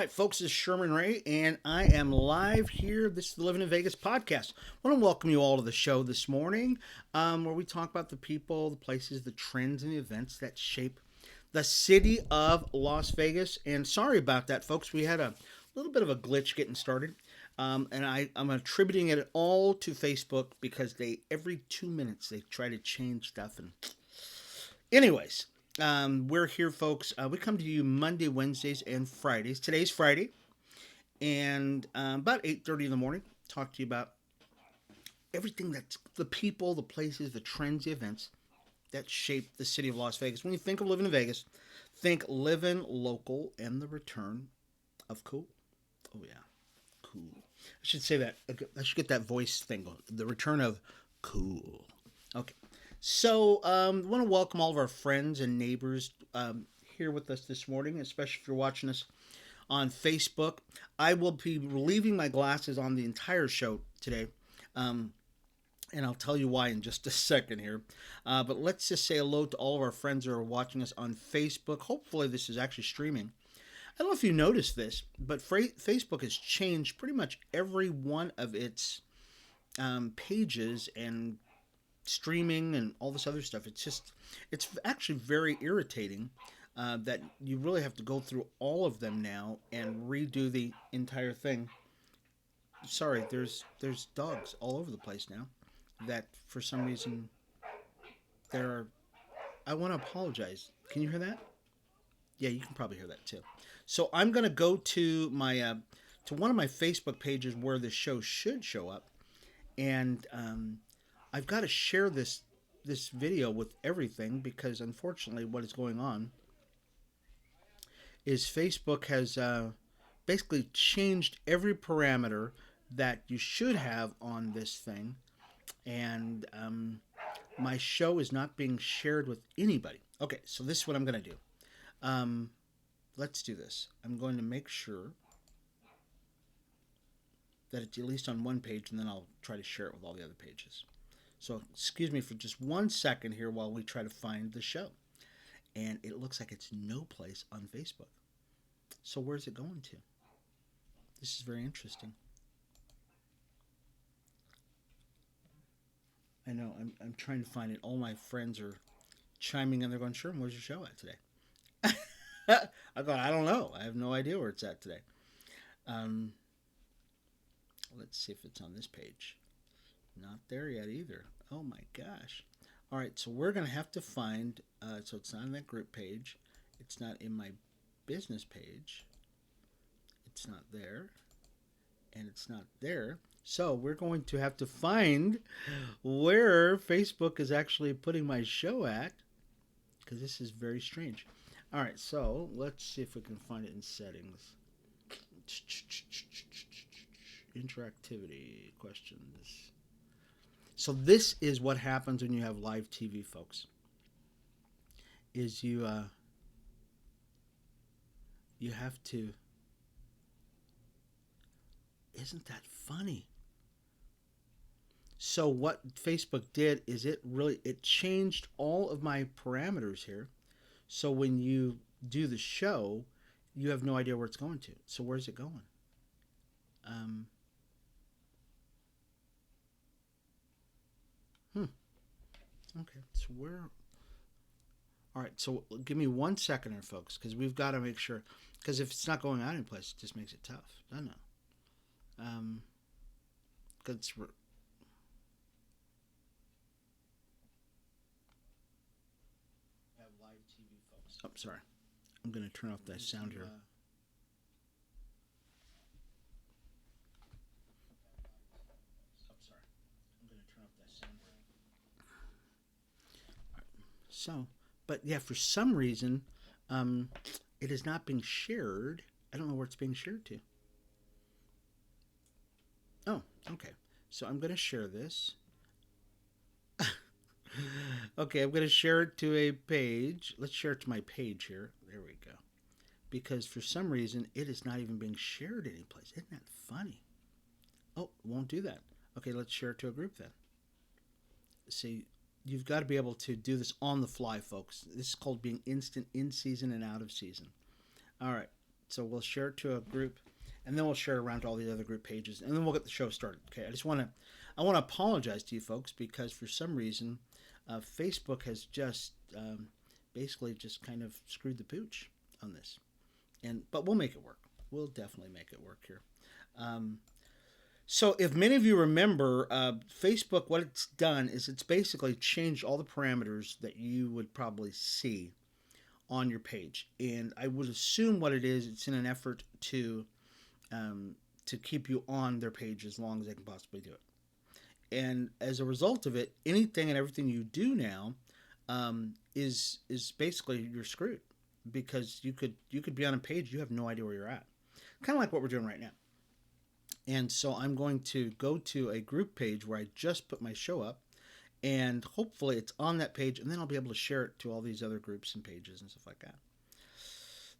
right, folks, this is Sherman Ray, and I am live here. This is the Livin in Vegas podcast. I want to welcome you all to the show this morning, where we talk about the people, the places, the trends, and the events that shape the city of Las Vegas. And sorry about that, folks. We had a little bit of a glitch getting started, I'm attributing it all to Facebook because every 2 minutes they try to change stuff. And anyways, we're here, folks. We come to you Monday, Wednesdays, and Fridays. Today's Friday, and about 8:30 in the morning. Talk to you about everything that's the people, the places, the trends, the events that shape the city of Las Vegas. When you think of living in Vegas, think living local and the return of cool. Oh yeah, cool. I should say that. I should get that voice thing going. The return of cool. Okay. So, I want to welcome all of our friends and neighbors here with us this morning, especially if you're watching us on Facebook. I will be leaving my glasses on the entire show today, and I'll tell you why in just a second here. But let's just say hello to all of our friends who are watching us on Facebook. Hopefully, this is actually streaming. I don't know if you noticed this, but Facebook has changed pretty much every one of its pages and streaming and all this other stuff. It's actually very irritating that you really have to go through all of them now and redo the entire thing. Sorry, there's dogs all over the place now that for some reason there are. I want to apologize. Can you hear that? Yeah, you can probably hear that too. So I'm gonna go to my to one of my Facebook pages where the show should show up, and I've got to share this video with everything because unfortunately, what is going on is Facebook has basically changed every parameter that you should have on this thing, and my show is not being shared with anybody. Okay, so this is what I'm gonna do. Um, let's do this. I'm going to make sure that it's at least on one page, and then I'll try to share it with all the other pages. So excuse me for just 1 second here while we try to find the show. And it looks like it's no place on Facebook. So where's it going to? This is very interesting. I know, I'm trying to find it. All my friends are chiming in. They're going, Sherman, where's your show at today? I go, I don't know. I have no idea where it's at today. Um, let's see if it's on this page. Not there yet either. Oh my gosh. All right, so we're going to have to find, so it's not on that group page. It's not in my business page. It's not there. And it's not there. So we're going to have to find where Facebook is actually putting my show at, because this is very strange. All right, so let's see if we can find it in settings. Interactivity questions. So this is what happens when you have live TV, folks. Is you have to. Isn't that funny? So what Facebook did is it changed all of my parameters here. So when you do the show, you have no idea where it's going to. So where's it going? Okay, so where? All right, so give me 1 second here, folks, because we've got to make sure. Because if it's not going out in place, it just makes it tough, doesn't it? Because it's have live TV, folks. Oh, sorry. I'm going to turn off that sound here. So, but yeah, for some reason, it is not being shared. I don't know where it's being shared to. Oh, okay. So I'm going to share this. Okay, I'm going to share it to a page. Let's share it to my page here. There we go. Because for some reason, it is not even being shared anyplace. Isn't that funny? Oh, it won't do that. Okay, let's share it to a group then. See, you've got to be able to do this on the fly, folks. This is called being instant in season and out of season. All right. So we'll share it to a group, and then we'll share it around to all the other group pages, and then we'll get the show started. Okay. I want to apologize to you folks because for some reason, Facebook has just basically just kind of screwed the pooch on this, but we'll make it work. We'll definitely make it work here. So, if many of you remember, Facebook, what it's done is it's basically changed all the parameters that you would probably see on your page. And I would assume what it is, it's in an effort to keep you on their page as long as they can possibly do it. And as a result of it, anything and everything you do now is basically you're screwed because you could be on a page you have no idea where you're at, kind of like what we're doing right now. And so I'm going to go to a group page where I just put my show up, and hopefully it's on that page, and then I'll be able to share it to all these other groups and pages and stuff like that.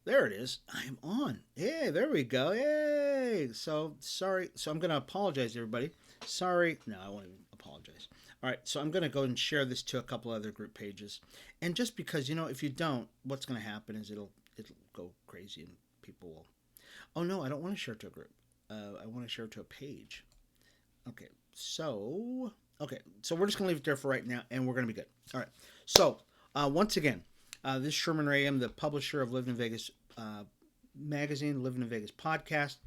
There it is. I am on. Hey, there we go. Hey. So sorry. So I'm going to apologize, everybody. Sorry. No, I won't even apologize. All right. So I'm going to go and share this to a couple other group pages. And just because, if you don't, what's going to happen is it'll go crazy and people will, oh no, I don't want to share it to a group. I want to share it to a page. Okay. So we're just going to leave it there for right now, and we're going to be good. All right. So once again, this is Sherman Ray. I'm the publisher of Livin in Vegas magazine, Livin in Vegas podcast.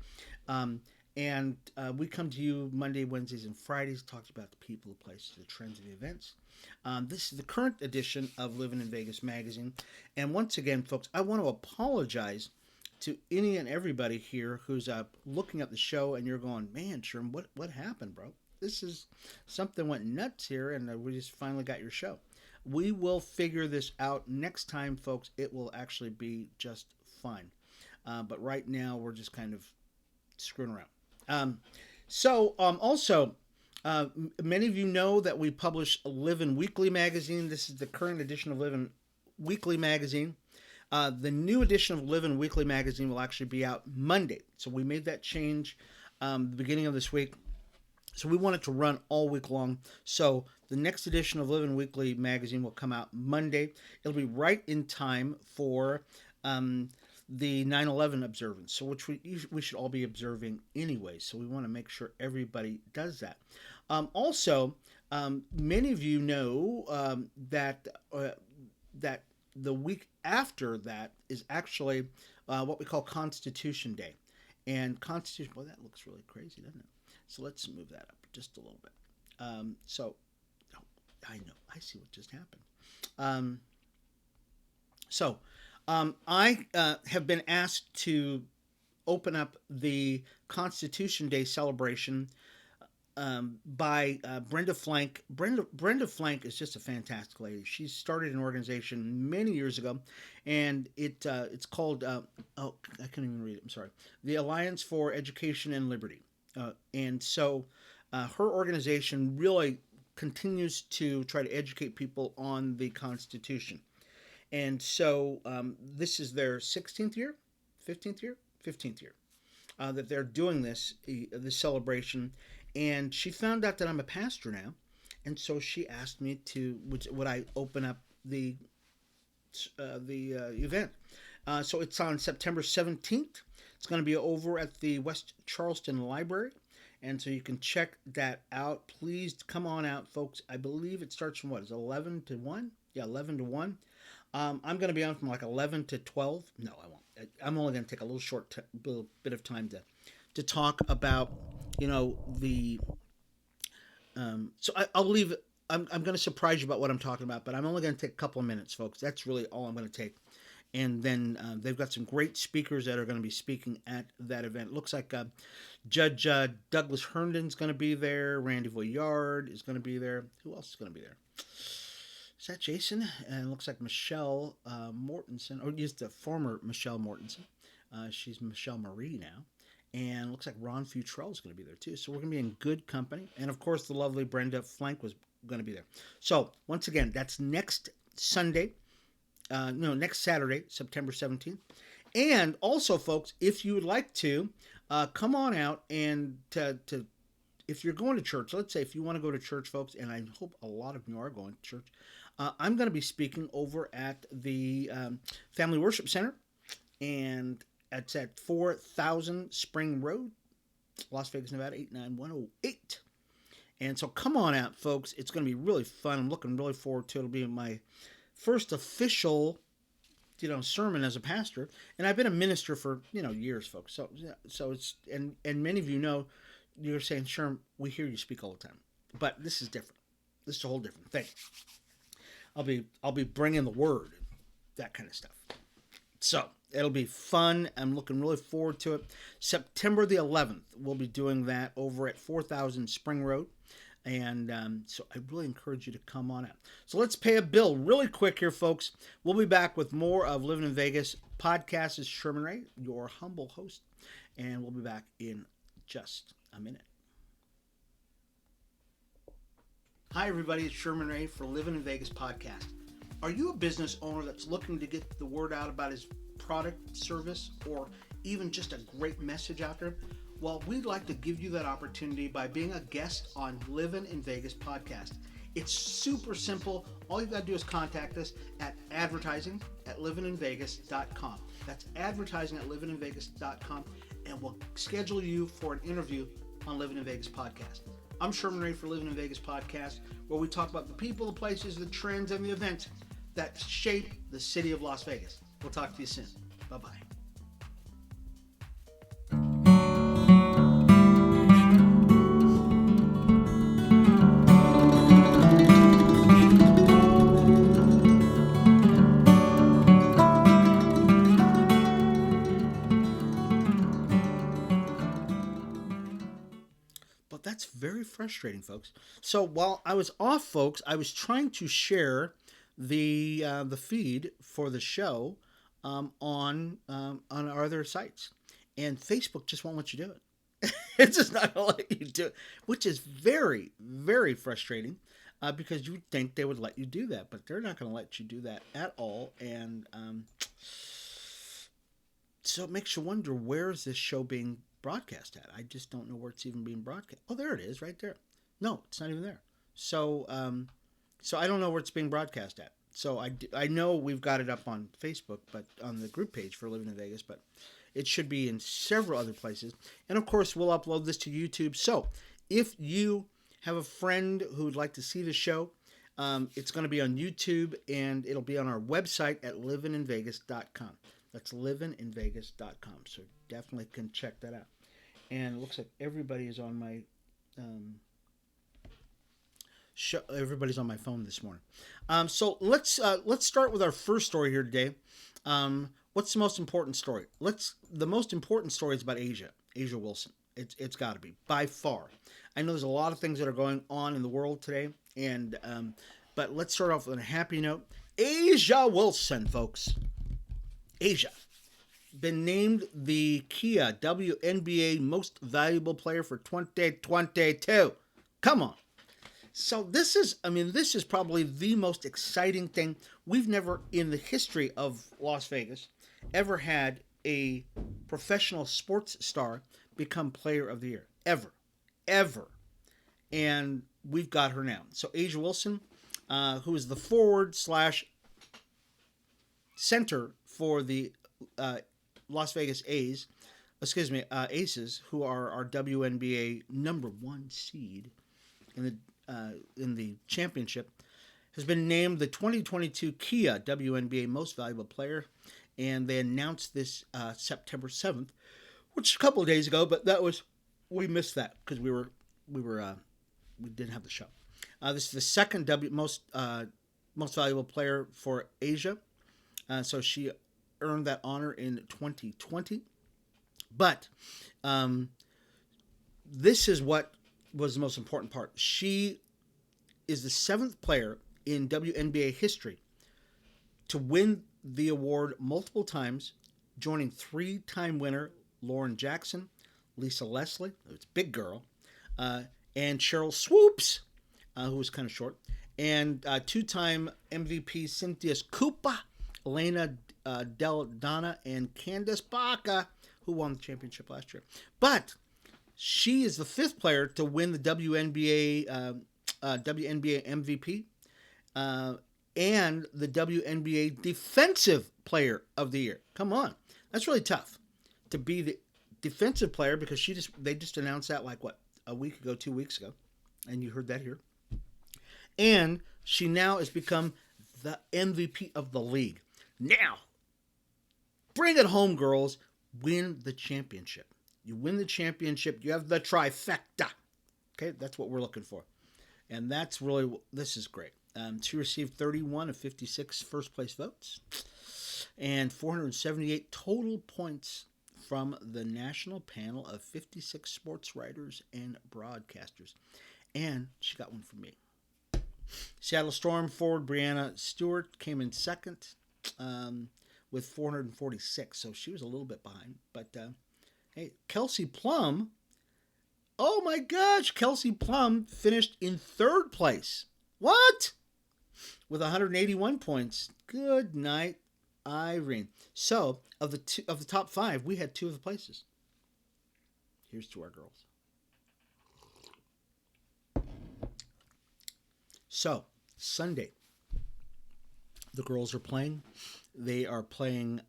And we come to you Monday, Wednesdays, and Fridays, talking about the people, the places, the trends, and the events. This is the current edition of Livin in Vegas magazine. And once again, folks, I want to apologize to any and everybody here who's looking at the show and you're going, man, Sherman, what happened, bro? This is something went nuts here, and we just finally got your show. We will figure this out next time, folks. It will actually be just fine. But right now, we're just kind of screwing around. Also, many of you know that we publish Livin Weekly magazine. This is the current edition of Livin Weekly magazine. The new edition of Livin Weekly magazine will actually be out Monday. So we made that change the beginning of this week. So we want it to run all week long. So the next edition of Livin Weekly magazine will come out Monday. It'll be right in time for the 9/11 observance, so which we should all be observing anyway. So we want to make sure everybody does that. Also, many of you know that the week after that is actually what we call Constitution Day. And Constitution, boy, that looks really crazy, doesn't it? So let's move that up just a little bit. I know, I see what just happened. I have been asked to open up the Constitution Day celebration by Brenda Flank. Brenda Flank is just a fantastic lady. She started an organization many years ago, and it's called I can't even read it. I'm sorry. The Alliance for Education and Liberty, and so her organization really continues to try to educate people on the Constitution. And so this is their 16th year, 15th year, 15th year that they're doing this celebration. And she found out that I'm a pastor now, and so she asked me to would I open up the event. So it's on September 17th. It's going to be over at the West Charleston Library, and so you can check that out. Please come on out, folks. I believe it starts from 11 to 1? Yeah, 11 to 1. I'm going to be on from like 11 to 12. No, I won't. I'm only going to take a little short bit of time to talk about, the. So I'll leave. I'm going to surprise you about what I'm talking about, but I'm only going to take a couple of minutes, folks. That's really all I'm going to take. And then they've got some great speakers that are going to be speaking at that event. It looks like Judge Douglas Herndon's going to be there. Randy Voyard is going to be there. Who else is going to be there? Is that Jason? And it looks like Michelle Mortensen, or just the former Michelle Mortensen. She's Michelle Marie now. And it looks like Ron Futrell is going to be there too. So we're going to be in good company. And of course, the lovely Brenda Flank was going to be there. So once again, that's next Sunday. Next Saturday, September 17th. And also, folks, if you would like to, come on out and if you're going to church, let's say if you want to go to church, folks, and I hope a lot of you are going to church, I'm going to be speaking over at the Family Worship Center. And It's at 4000 Spring Road, Las Vegas, Nevada, 89108. And so come on out, folks. It's going to be really fun. I'm looking really forward to it. It'll be my first official, sermon as a pastor. And I've been a minister for, years, folks. So it's, and many of you know, you're saying, Sherm, we hear you speak all the time. But this is different. This is a whole different thing. I'll be bringing the word, that kind of stuff. So it'll be fun. I'm looking really forward to it. September the 11th, we'll be doing that over at 4000 Spring Road. And so I really encourage you to come on out. So let's pay a bill really quick here, folks. We'll be back with more of Livin in Vegas podcast. This is Sherman Ray, your humble host. And we'll be back in just a minute. Hi, everybody. It's Sherman Ray for Livin in Vegas podcast. Are you a business owner that's looking to get the word out about his product, service, or even just a great message out there? Well, we'd like to give you that opportunity by being a guest on Livin in Vegas podcast. It's super simple. All you've got to do is contact us at advertising@livininvegas.com. That's advertising@livininvegas.com, and we'll schedule you for an interview on Livin in Vegas podcast. I'm Sherman Ray for Livin in Vegas podcast, where we talk about the people, the places, the trends, and the events that shape the city of Las Vegas. We'll talk to you soon. Bye-bye. But that's very frustrating, folks. So while I was off, folks, I was trying to share the feed for the show on our other sites, and Facebook just won't let you do it. It's just not going to let you do it, which is very, very frustrating because you would think they would let you do that, but they're not going to let you do that at all. And so it makes you wonder, where is this show being broadcast at? I just don't know where it's even being broadcast. Oh, there it is, right there. No, it's not even there. So I don't know where it's being broadcast at. So I know we've got it up on Facebook, but on the group page for Livin in Vegas, but it should be in several other places. And of course, we'll upload this to YouTube. So if you have a friend who would like to see the show, it's going to be on YouTube, and it'll be on our website at livininvegas.com. That's livininvegas.com. So definitely can check that out. And it looks like everybody is on my everybody's on my phone this morning. So let's start with our first story here today. What's the most important story? The most important story is about Asia Wilson. It's got to be, by far. I know there's a lot of things that are going on in the world today, and but let's start off with a happy note. Asia Wilson, folks. Asia. Been named the Kia WNBA Most Valuable Player for 2022. Come on. So this is probably the most exciting thing. We've never, in the history of Las Vegas, ever had a professional sports star become Player of the Year. Ever. And we've got her now. So Asia Wilson, who is the forward / center for the Las Vegas Aces, who are our WNBA number 1 seed in the championship, has been named the 2022 Kia WNBA Most Valuable Player, and they announced this September 7th, which is a couple of days ago, but we missed that because we didn't have the show. This is the second most valuable player for Asia, so she earned that honor in 2020. But this is what was the most important part. She is the 7th player in WNBA history to win the award multiple times, joining 3-time winner Lauren Jackson, Lisa Leslie, who's a big girl, and Cheryl Swoops, who was kind of short, and 2-time MVP Cynthia Cooper, Elena Del Donna, and Candace Baca, who won the championship last year. But she is the 5th player to win the WNBA MVP and the WNBA Defensive Player of the Year. Come on. That's really tough. to be the defensive player because they just announced that like what, a week ago, 2 weeks ago, and you heard that here. And she now has become the MVP of the league. Now, bring it home, girls. Win the championship. You win the championship. You have the trifecta. Okay, that's what we're looking for. And that's really, this is great. She received 31 of 56 first place votes and 478 total points from the national panel of 56 sports writers and broadcasters. And she got one from me. Seattle Storm forward Brianna Stewart came in second with 446, so she was a little bit behind. But hey, Kelsey Plum, oh my gosh, Kelsey Plum finished in third place. What? With 181 points. Good night, Irene. So of the top five, we had two of the places. Here's to our girls. So, Sunday, the girls are playing. They are playing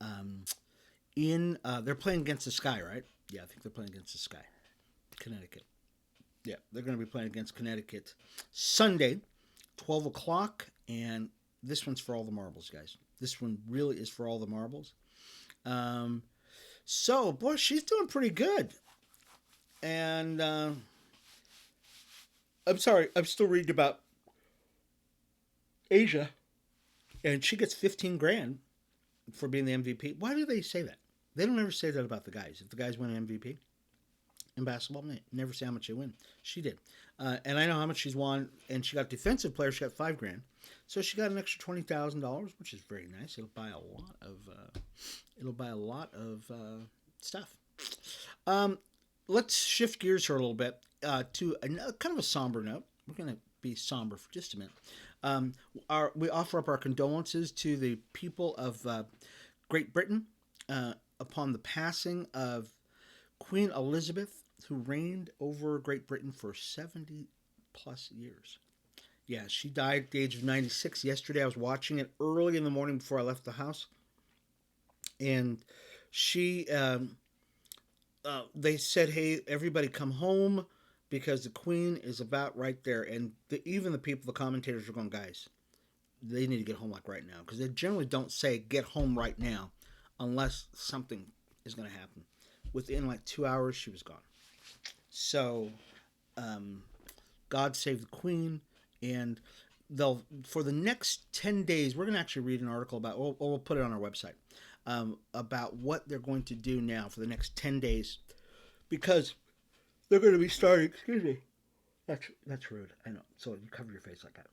they're playing against the Sky, right? Yeah, I think they're playing against the Sky. Connecticut. Yeah, they're going to be playing against Connecticut Sunday, 12 o'clock, and this one's for all the marbles, guys. This one really is for all the marbles. So, boy, she's doing pretty good. And I'm sorry, I'm still reading about Asia, and she gets 15 grand for being the MVP. Why do they say that? They don't ever say that about the guys. If the guys win an MVP in basketball, they never say how much they win. She did, and I know how much she's won. And she got defensive player. She got 5 grand, so she got an extra $20,000, which is very nice. It'll buy a lot of stuff. Let's shift gears here a little bit to kind of a somber note. We're going to be somber for just a minute. We offer up our condolences to the people of Great Britain upon the passing of Queen Elizabeth, who reigned over Great Britain for 70 plus years. Yeah, she died at the age of 96 yesterday. I was watching it early in the morning before I left the house. And she, they said, hey, everybody come home, because the Queen is about right there. And even the people, the commentators are going, guys, they need to get home like right now. Because they generally don't say get home right now unless something is going to happen. Within like 2 hours, she was gone. So, God save the Queen. And for the next 10 days, we're going to actually read an article about, we'll put it on our website, about what they're going to do now for the next 10 days. Because they're going to be starting, excuse me, that's rude, I know, so you cover your face like that.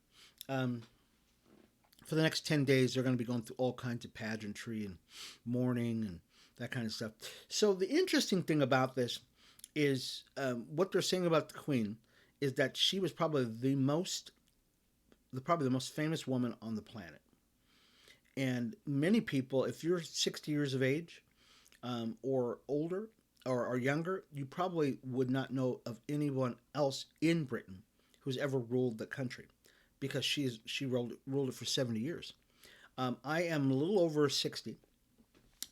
For the next 10 days, they're going to be going through all kinds of pageantry and mourning and that kind of stuff. So the interesting thing about this is what they're saying about the Queen is that she was probably the most famous woman on the planet. And many people, if you're 60 years of age or older, or younger, you probably would not know of anyone else in Britain who's ever ruled the country, because she ruled it for 70 years. I am a little over 60.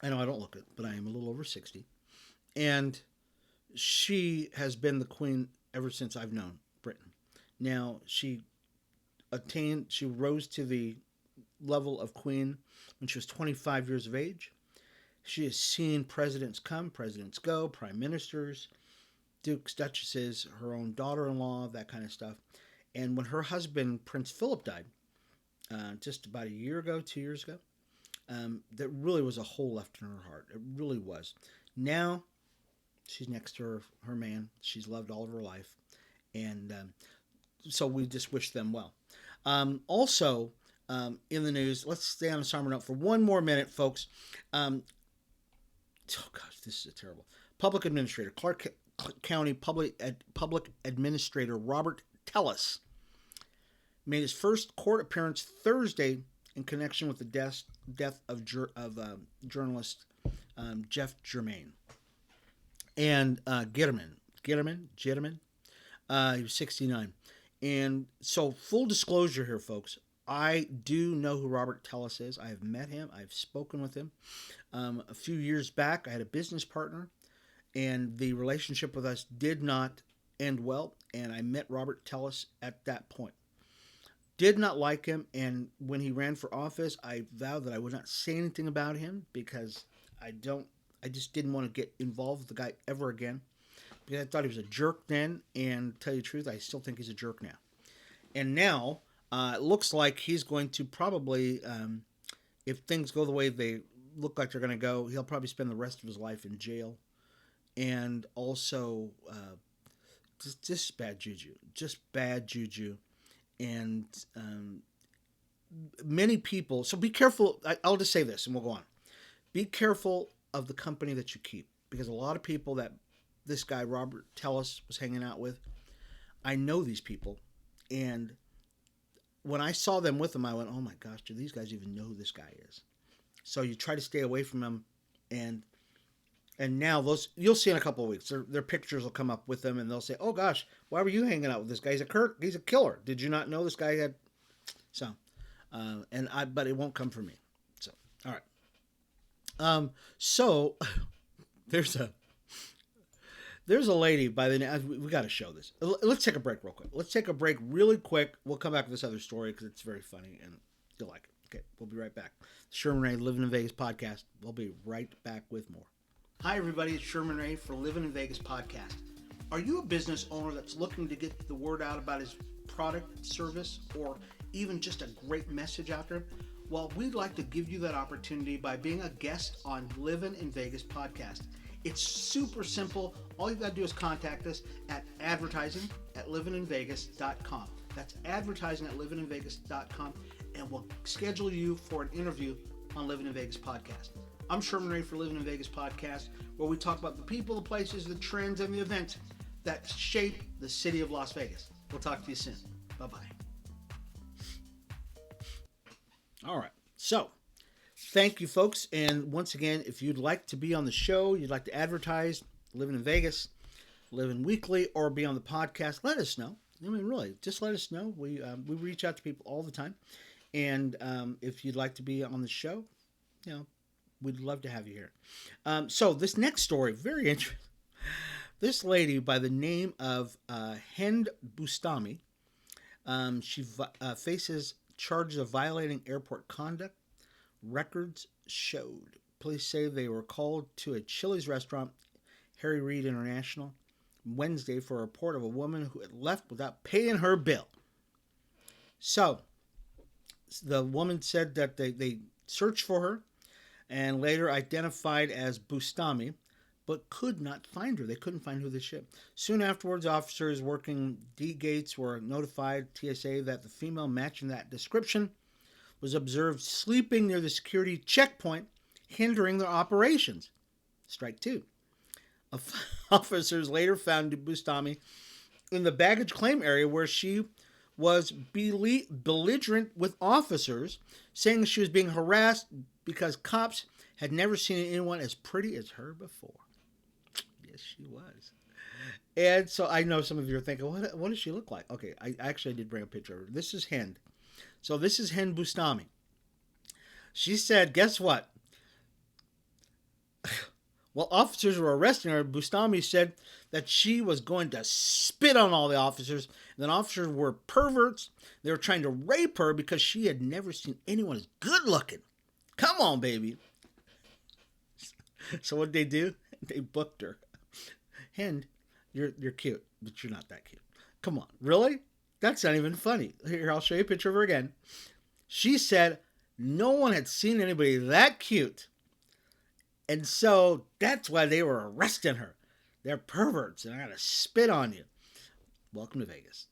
I know I don't look it, but I am a little over 60. And she has been the Queen ever since I've known Britain. Now, she rose to the level of Queen when she was 25 years of age. She has seen presidents come, presidents go, prime ministers, dukes, duchesses, her own daughter-in-law, that kind of stuff. And when her husband, Prince Philip, died, just about 2 years ago, there really was a hole left in her heart. It really was. Now, she's next to her man. She's loved all of her life. And so we just wish them well. Also, in the news, let's stay on a somber note for one more minute, folks. Oh gosh, this is terrible. Public Administrator, Clark County Public Administrator Robert Tellis made his first court appearance Thursday in connection with the death of journalist Jeff Germain and Gitterman. He was 69. And so, full disclosure here, folks. I do know who Robert Tellis is. I have met him. I've spoken with him. A few years back, I had a business partner, and the relationship with us did not end well. And I met Robert Tellis at that point. Did not like him, and when he ran for office, I vowed that I would not say anything about him because I don't. I just didn't want to get involved with the guy ever again because I thought he was a jerk then, and to tell you the truth, I still think he's a jerk now. And now it looks like he's going to probably, if things go the way they look like they're going to go, he'll probably spend the rest of his life in jail, and also just bad juju, just bad juju, and many people. So be careful. I'll just say this, and we'll go on. Be careful of the company that you keep, because a lot of people that this guy Robert Tellis was hanging out with, I know these people, and when I saw them with him, I went, "Oh my gosh, do these guys even know who this guy is?" So you try to stay away from them, and now those you'll see in a couple of weeks, their pictures will come up with them, and they'll say, "Oh gosh, why were you hanging out with this guy? He's a killer. Did you not know this guy had?" So, but it won't come from me. So, all right. So there's a lady by the name. We got to show this. Let's take a break real quick. Let's take a break really quick. We'll come back to this other story because it's very funny and you'll like it. Okay, we'll be right back. The Sherman Ray Livin in Vegas podcast. We'll be right back with more. Hi everybody, it's Sherman Ray for Livin in Vegas podcast. Are you a business owner that's looking to get the word out about his product, service, or even just a great message out there? Well, we'd like to give you that opportunity by being a guest on Livin in Vegas podcast. It's super simple. All you've got to do is contact us at advertising@livininvegas.com. That's advertising@livininvegas.com, and we'll schedule you for an interview on Livin in Vegas podcast. I'm Sherman Ray for Livin in Vegas podcast, where we talk about the people, the places, the trends, and the events that shape the city of Las Vegas. We'll talk to you soon. Bye-bye. All right. So, thank you, folks. And once again, if you'd like to be on the show, you'd like to advertise, Livin in Vegas, Livin Weekly, or be on the podcast, let us know. I mean, really, just let us know. We reach out to people all the time. And if you'd like to be on the show, we'd love to have you here. So this next story, very interesting. This lady by the name of Hind Bustami, she faces charges of violating airport conduct. Records showed. Police say they were called to a Chili's restaurant, Harry Reid International, Wednesday for a report of a woman who had left without paying her bill. So the woman said that they searched for her and later identified as Bustami, but could not find her. They couldn't find who this ship. Soon afterwards, officers working D gates were notified TSA that the female matching that description was observed sleeping near the security checkpoint, hindering their operations. Strike two. Officers later found Bustami in the baggage claim area where she was belligerent with officers, saying she was being harassed because cops had never seen anyone as pretty as her before. Yes, she was. And so I know some of you are thinking, what does she look like? Okay, I did bring a picture of her. This is Hind. So this is Hind Bustami. She said, guess what? While officers were arresting her, Bustami said that she was going to spit on all the officers. And then officers were perverts. They were trying to rape her because she had never seen anyone as good looking. Come on, baby. So what did they do? They booked her. Hind, you're cute, but you're not that cute. Come on, really? That's not even funny. Here, I'll show you a picture of her again. She said no one had seen anybody that cute. And so that's why they were arresting her. They're perverts, and I gotta spit on you. Welcome to Vegas.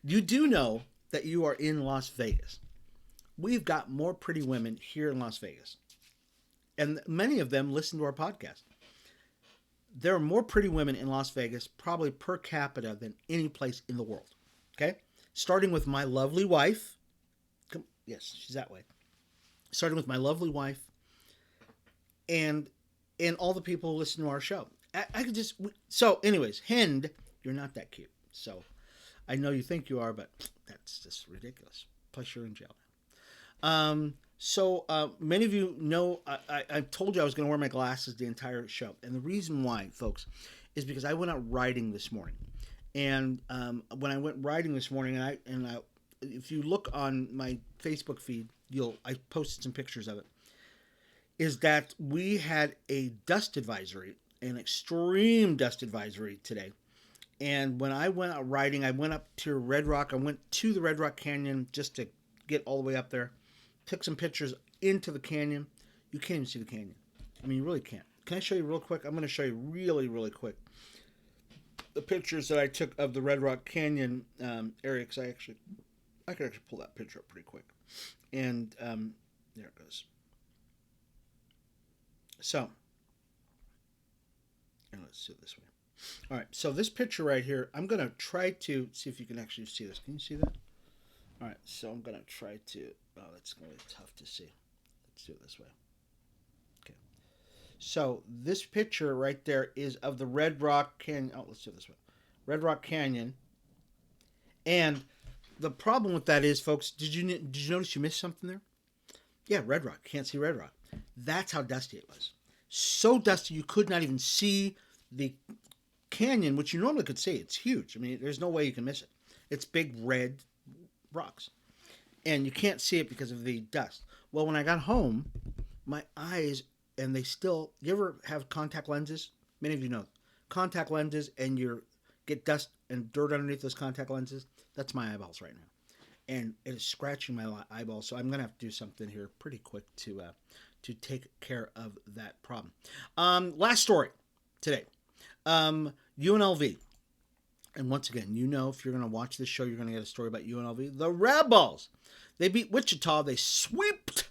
You do know that you are in Las Vegas. We've got more pretty women here in Las Vegas. And many of them listen to our podcast. There are more pretty women in Las Vegas, probably per capita, than any place in the world. Okay? Starting with my lovely wife. Yes, she's that way. Starting with my lovely wife. And all the people who listen to our show. I could just... So, anyways, Hind, you're not that cute. So, I know you think you are, but that's just ridiculous. Plus, you're in jail now. Many of you know I told you I was going to wear my glasses the entire show. And the reason why, folks, is because I went out riding this morning. And when I went riding this morning, if you look on my Facebook feed, I posted some pictures of it, is that we had a dust advisory, an extreme dust advisory today. And when I went out riding, I went up to Red Rock. I went to the Red Rock Canyon just to get all the way up there. Took some pictures into the canyon. You can't even see the canyon. I mean, you really can't. Can I show you real quick? I'm going to show you really, really quick the pictures that I took of the Red Rock Canyon area, because I could actually pull that picture up pretty quick. And there it goes. So, and let's do it this way. All right, so this picture right here, I'm going to try to see if you can actually see this. Can you see that? All right, so I'm going to try to, that's going to be tough to see. Let's do it this way. Okay. So this picture right there is of the Red Rock Canyon. Oh, let's do it this way. Red Rock Canyon. And the problem with that is, folks, did you notice you missed something there? Yeah, Red Rock. Can't see Red Rock. That's how dusty it was. So dusty you could not even see the canyon, which you normally could see. It's huge. I mean, there's no way you can miss it. It's big red rocks. And you can't see it because of the dust. Well, when I got home, my eyes, and you ever have contact lenses? Many of you know. Contact lenses, and you get dust and dirt underneath those contact lenses. That's my eyeballs right now. And it is scratching my eyeballs, so I'm going to have to do something here pretty quick to take care of that problem. Last story today. UNLV. And once again, if you're going to watch this show, you're going to get a story about UNLV. The Rebels. They beat Wichita. They swooped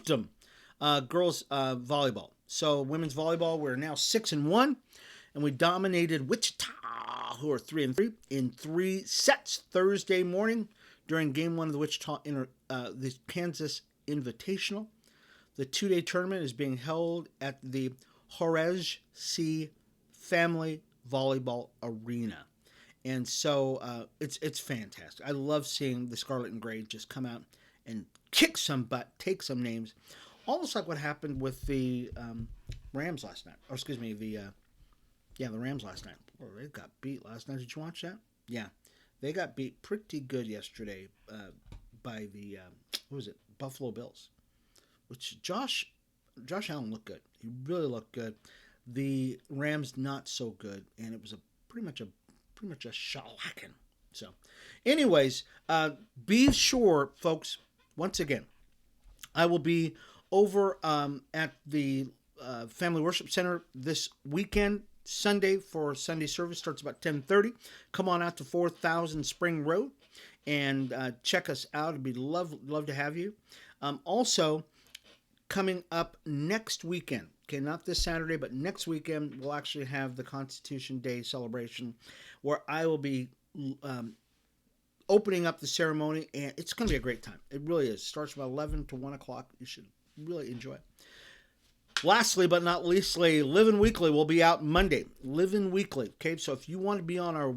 them. Girls volleyball. So women's volleyball, we're now 6-1. And we dominated Wichita, who are 3-3, in 3 sets Thursday morning during Game 1 of the the Kansas Invitational. The 2-day tournament is being held at the Horace C. Family Volleyball Arena. And so it's fantastic. I love seeing the Scarlet and Gray just come out and kick some butt, take some names. Almost like what happened with the Rams last night. Or excuse me, the Rams last night. Oh, they got beat last night. Did you watch that? Yeah. They got beat pretty good yesterday by the, Buffalo Bills. Which Josh Allen looked good. He really looked good. The Rams not so good, and it was pretty much a shellacking. So, anyways, be sure, folks. Once again, I will be over at the Family Worship Center this weekend, Sunday, for Sunday service. Starts about 10:30. Come on out to 4000 Spring Road and check us out. It'd be love to have you. Also, coming up next weekend, okay, not this Saturday, but next weekend, we'll actually have the Constitution Day celebration where I will be opening up the ceremony, and it's going to be a great time. It really is. It starts from 11 to 1 o'clock. You should really enjoy it. Lastly, but not leastly, Livin Weekly will be out Monday. Livin Weekly, okay? So if you want to be on our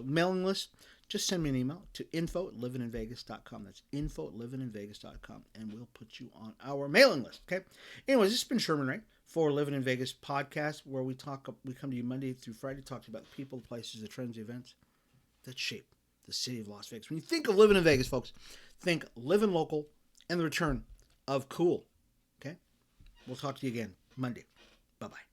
mailing list, just send me an email to info@livininvegas.com. That's info@livininvegas.com, and we'll put you on our mailing list, okay? Anyways, this has been Sherman Ray for Livin in Vegas podcast, where we come to you Monday through Friday, talk to you about the people, the places, the trends, the events that shape the city of Las Vegas. When you think of living in Vegas, folks, think living local and the return of cool, okay? We'll talk to you again Monday. Bye-bye.